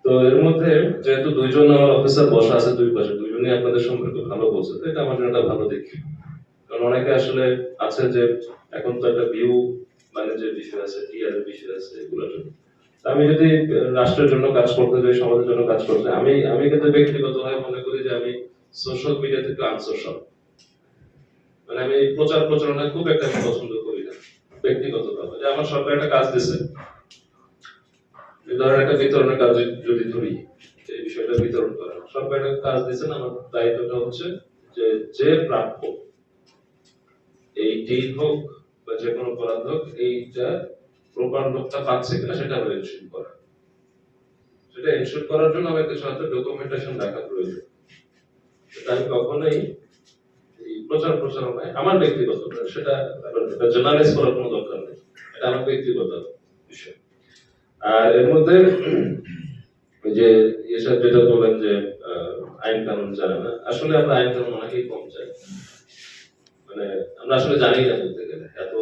তো এর মধ্যে যেহেতু দুইজন আমার অফিসার বসা আছে দুই পাশে, দুইজনই আপনাদের সম্পর্কে ভালো বলছে, তো এটা আমার জন্য একটা ভালো দিক। কারণ অনেকে আসলে আছে যে এখন তো একটা ভিউ মানে যে বিষয় আছে, টিআর এর বিষয় আছে, এগুলোর জন্য আমি যদি রাষ্ট্রের জন্য কাজ করতে যাই, সমাজের জন্য কাজ করতে, আমি কিন্তু ব্যক্তিগতভাবে মনে করি যে আমি সোশ্যাল মিডিয়া থেকে আনসোশ্যাল। মানে আমি প্রচার প্রচারণা খুব একটা আমি পছন্দ করি না ব্যক্তিগতভাবে। যে আমার সরকার একটা কাজ দিচ্ছে, ধরেন একটা বিতরণের কাজ যদি ধরি, এই বিষয়টা বিতরণ করা, সরকার একটা কাজ দিচ্ছেন, আমার দায়িত্বটা হচ্ছে যে যে প্রাপ্য, এই ডিল হোক বা যে কোনো অপরাধ হোক, এইটা প্রপার লোকটা পাচ্ছে কিনা সেটা আমি এনশিওর করা। সেটা এনশিওর করার জন্য আমার কিছু হয়তো ডকুমেন্টেশন রাখা প্রয়োজন। সেটা আমি কখনোই এই প্রচার প্রচারণায় আমার ব্যক্তিগত, সেটা জার্নালাইজ করার কোনো দরকার নেই, এটা আমার ব্যক্তিগত বিষয়। আর এর মধ্যে যে এসব যেটা বলেন যে আইন কানুন জানে না, আসলে আমরা আইন কানুন অনেকেই কম চাই। মানে আমরা আসলে জানি না বলতে গেলে, এত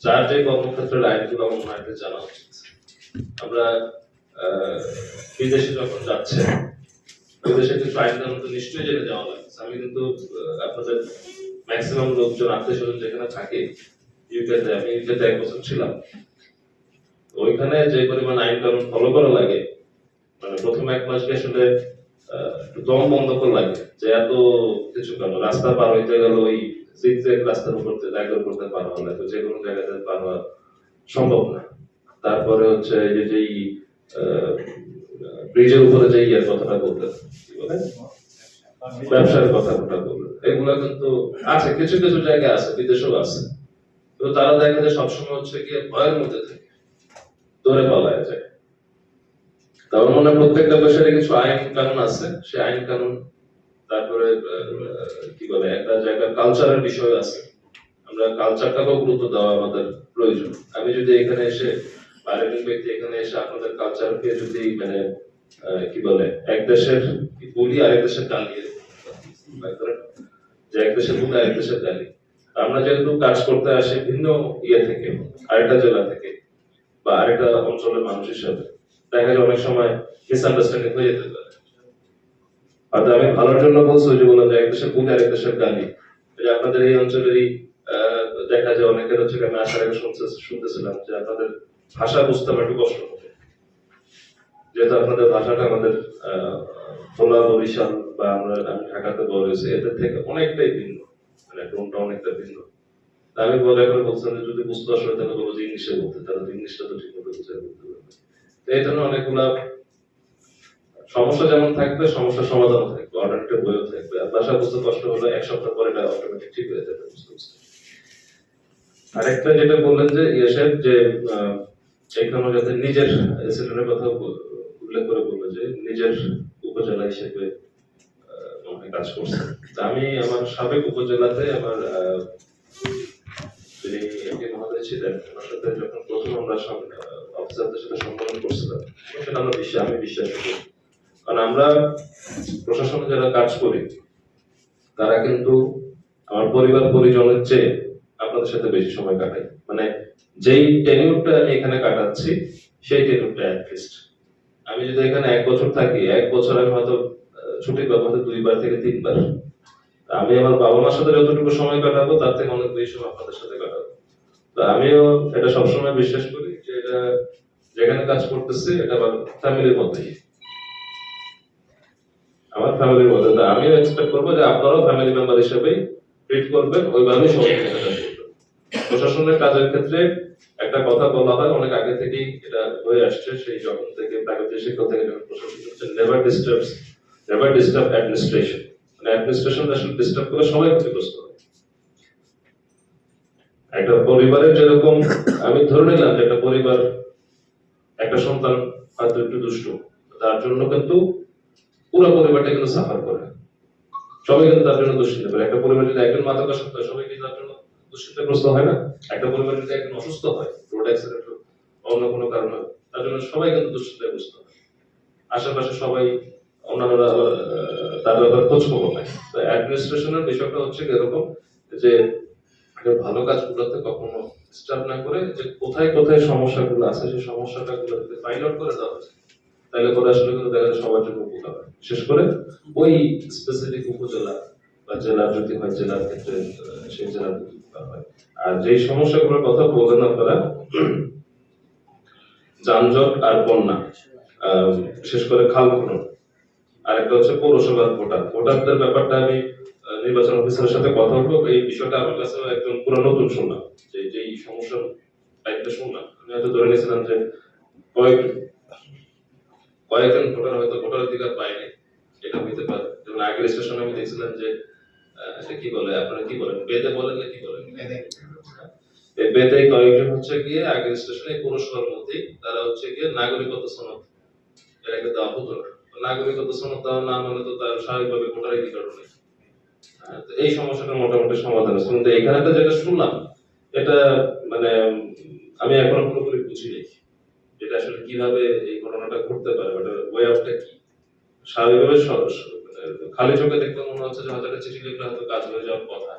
যার যে কর্মক্ষেত্রের আইনগুলো আমার মনে হয় জানা উচিত। আমরা বিদেশে যখন যাচ্ছে, বিদেশে কিছু আইন কানুন তো নিশ্চয়ই জেনে যাওয়া লাগছে। আমি কিন্তু আপনাদের ম্যাক্সিমাম লোকজন আত্মীয় স্বজন যেখানে থাকে, ইউকেতে, আমি ইউকেতে 1 বছর ছিলাম, ওইখানে যে পরিমাণ আইন কানুন ফলো করা লাগে, মানে প্রথম 1 মাস আসলে দম বন্ধ করে লাগে যে এত কিছু কেন। রাস্তা পার হইতে গেল ওই জিগজ্যাগ রাস্তার উপর জায়গার উপর পার হওয়া লাগে, যে কোনো জায়গাতে পার হওয়া সম্ভব না। তারপরে হচ্ছে যে যেই ব্রিজের উপরে যে ইয়ার কথাটা বলতেন, কি বলে, ব্যবসার কথাটা বললেন, এগুলা কিন্তু আছে, কিছু কিছু জায়গায় আছে, বিদেশেও আছে। তো তারা দেখা যায় সবসময় হচ্ছে গিয়ে ভয়ের মধ্যে থাকে, দৌড়ে পালায় যায়। তার মানে প্রত্যেকটা দেশের কিছু আইন কানুন আছে, সেই আইন কানুন, তারপরে কি বলে, একটা জায়গার কালচারের বিষয় আছে, আমরা কালচারটাকেও গুরুত্ব দেওয়া আমাদের প্রয়োজন। আমি যদি এখানে এসে, বাইরের ব্যক্তি এখানে এসে আপনাদের কালচারকে যদি মানে কি বলে, এক দেশের বলি আরেক দেশের গালি, যে এক দেশের বলি আরেক দেশের গালি, আমরা যেহেতু কাজ করতে আসি ভিন্ন ইয়ে থেকে, আরেকটা জেলা থেকে বা আরেকটা অঞ্চলের মানুষ হিসাবে, দেখা যায় অনেক সময় মিসআন্ডারস্ট্যান্ডিং হয়ে যেতে পারে। হয়তো আমি ভালোর জন্য বলছি, যে বললাম যে এক দেশের বলি আরেক দেশের গালি, যে আপনাদের এই অঞ্চলেরই দেখা যায় অনেকের হচ্ছে, আমি আসার আগে শুনতেছিলাম যে আপনাদের ভাষা বুঝতে আমার একটু কষ্ট হবে, যেহেতু আপনাদের ভাষাটা আমাদের ভোলা, বরিশাল বা আমি ঢাকাতে বড় হয়েছি, এদের থেকে অনেকটাই ভিন্ন, মানে টোনটা অনেকটা ভিন্ন। আমি বলে করে বলছিলাম যে যদি বুঝতে আসলে তাহলে বলবো যে ইংলিশে বলতে, তারা তো ইংলিশটা তো ঠিক মতো বুঝে বলতে পারবে। তো এই জন্য অনেকগুলা সমস্যা যেমন থাকবে, সমস্যার সমাধানও থাকবে, অর্ডারটা বইও থাকবে। আর ভাষা বুঝতে কষ্ট হলে 1 সপ্তাহ পরে এটা অটোমেটিক ঠিক হয়ে যাবে বুঝতে বুঝতে। আরেকটা যেটা বললেন যে ইয়েসের যে এখানে যাতে নিজের এসএলএর কথা উল্লেখ করে বললো যে নিজের উপজেলা হিসেবে কাজ করছে। আমি আমার সাবেক উপজেলাতে আমার যিনি এমপি মহোদয় ছিলেন, ওনার সাথে যখন প্রথম আমরা অফিসারদের সাথে সম্মেলন করছিলাম, সেটা আমি বিশ্বাস করি। কারণ আমরা প্রশাসনে যারা কাজ করি, তারা কিন্তু আমার পরিবার পরিজনের চেয়ে আপনাদের সাথে বেশি সময় কাটাই। মানে যেই টেনিউরটা আমি এখানে কাটাচ্ছি, সেই টেনিউরটা অ্যাটলিস্ট আমি যদি এখানে 1 বছর থাকি, 1 বছর আমি হয়তো ছুটির ব্যবহার 2 বার থেকে 3 বার। আমি আমার বাবা মার সাথে যতটুকু সময় কাটাবো, তার থেকে অনেক বেশি সময় আপনাদের সাথে কাটাবো। তো আমিও এটা সবসময় বিশ্বাস করি যে এটা যেখানে কাজ করতেছি, এটা আমার ফ্যামিলির মতোই, আমার ফ্যামিলির মতো। তো আমিও এক্সপেক্ট করবো যে আপনারাও ফ্যামিলি মেম্বার হিসেবে ট্রিট করবেন, ওইভাবেই সহযোগিতা করবেন। প্রশাসনের কাজের ক্ষেত্রে একটা কথা বলা হয় অনেক আগে থেকেই, এটা হয়ে আসছে, সেই যখন থেকে প্রাগৈতিক শিক্ষা থেকে যখন প্রশাসন হচ্ছে, নেভার ডিস্টার্ব অ্যাডমিনিস্ট্রেশন। মানে অ্যাডমিনিস্ট্রেশন আসলে ডিস্টার্ব করে সবাই ক্ষতিগ্রস্ত হয়। একটা পরিবারের যেরকম, আমি ধরে নিলাম যে একটা পরিবার, একটা সন্তান হয়তো একটু দুষ্ট, তার জন্য কিন্তু পুরো পরিবারটা কিন্তু সাফার করে, সবাই কিন্তু তার জন্য দুশ্চিন্তা করে। একটা পরিবার যদি একজন মাদকাসক্ত হয়, সবাই কিন্তু তার জন্য দুশ্চিন্তাগ্রস্ত হয় না? একটা পরিবার যদি একজন অসুস্থ হয়, রোড অ্যাক্সিডেন্ট হোক, অন্য কোনো কারণে, তার জন্য সবাই কিন্তু দুশ্চিন্তাগ্রস্ত হয়। আশেপাশে সবাই অন্যান্যরা তার ব্যাপারে খোঁজ খবর নেয়। তো অ্যাডমিনিস্ট্রেশনের বিষয়টা হচ্ছে এরকম যে ভালো কাজগুলোতে কখনো ডিস্টার্ব না করে, যে কোথায় কোথায় সমস্যাগুলো আছে, সেই সমস্যাটা গুলো যদি ফাইন্ড আউট করে দেওয়া হচ্ছে, তাহলে পরে আসলে কিন্তু দেখা যায় সবার জন্য উপকার হয়। বিশেষ করে ওই স্পেসিফিক উপজেলা বা জেলার যদি হয় জেলার ক্ষেত্রে সেই জেলার প্রতি উপকার হয়। আর যেই সমস্যাগুলোর কথা বললেন আপনারা, যানজট আর বন্যা, বিশেষ করে খাল খনন, আরেকটা হচ্ছে পৌরসভার ভোটারদের ব্যাপারটা আমি নির্বাচন অফিসারের সাথে কথা বলবো। এই বিষয়টা আমার কাছে একদম পুরো নতুন শুনলাম, যে যেই সমস্যার টাইপটা শুনলাম আমি হয়তো ধরে নিয়েছিলাম যে কয়েক কয়েকজন ভোটার হয়তো ভোটার অধিকার পায়নি, এটা হইতে পারে। যেমন আগের স্টেশনে আমি দেখছিলাম যে এটা কি বলে, আপনারা কি বলেন, বেদে বলেন না কি বলেন, এই বেদে কয়েকজন হচ্ছে গিয়ে আগের স্টেশনে পৌরসভার মধ্যেই তারা হচ্ছে গিয়ে নাগরিকত্ব সনদ এর আগে দেওয়া হতো না। নাগরিকত্ব সনদ দেওয়া না মানে তো তার স্বাভাবিকভাবে ভোটার আইডি কার্ড নেই। তো এই সমস্যাটা মোটামুটি সমাধান হচ্ছে, কিন্তু এখানে তো যেটা শুনলাম এটা মানে আমি এখনো পুরোপুরি বুঝিনি, যেটা আসলে কিভাবে এই ঘটনাটা ঘটতে পারে, ওটা ওয়ে অফটা কি। স্বাভাবিকভাবে খালি চোখে দেখলে মনে হচ্ছে যে হাজারটা চিঠি লিখলে হয়তো কাজ হয়ে যাওয়ার কথা।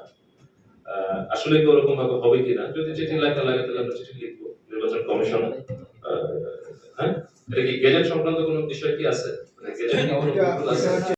আসলে কি ওরকম ভাবে হবে কিনা, যদি চিঠি লেখা লাগে তাহলে আমরা চিঠি লিখবো নির্বাচন কমিশন। হ্যাঁ, এটা কি গেজেট সংক্রান্ত কোনো বিষয় কি আছে, মানে গেজেট কি কোনো প্রপোজাল আছে?